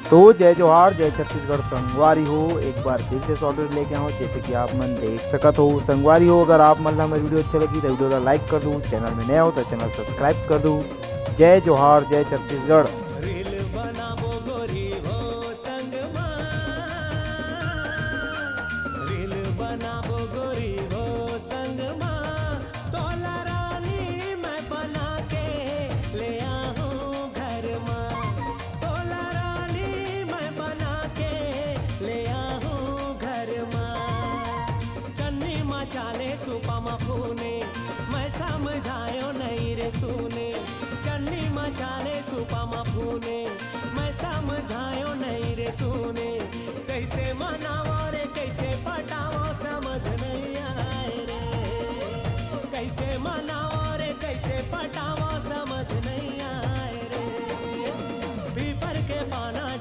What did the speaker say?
तो जय जोहार जय छत्तीसगढ़ संगवारी हो। एक बार फिर से सॉल्व लेके आओ, जैसे कि आप मन देख सकत हो संगवारी हो। अगर आप मन ला मेरी वीडियो अच्छा लगी तो वीडियो ला लाइक कर दो, चैनल में नया हो तो चैनल सब्सक्राइब कर दो। जय जोहार जय छत्तीसगढ़। रील बनाबो गोरी हो संगमा, रील बनाबो गोरी हो संगमा, तोला रानी मैं बना के ले आहूं घर माँ, तोला रानी मैं बना के ले आहूं घर माँ। चन्नी माँ चाले सुपा माँ फूने, मैं समझायो नहीं रे सुने, चन्नी माँ चाले सुपा माँ फूने, मैं समझायो नहीं रे सुने। कैसे मनावो रे कैसे पटावो समझ नहीं आए रे, कैसे मनावो रे कैसे पटावो समझ नहीं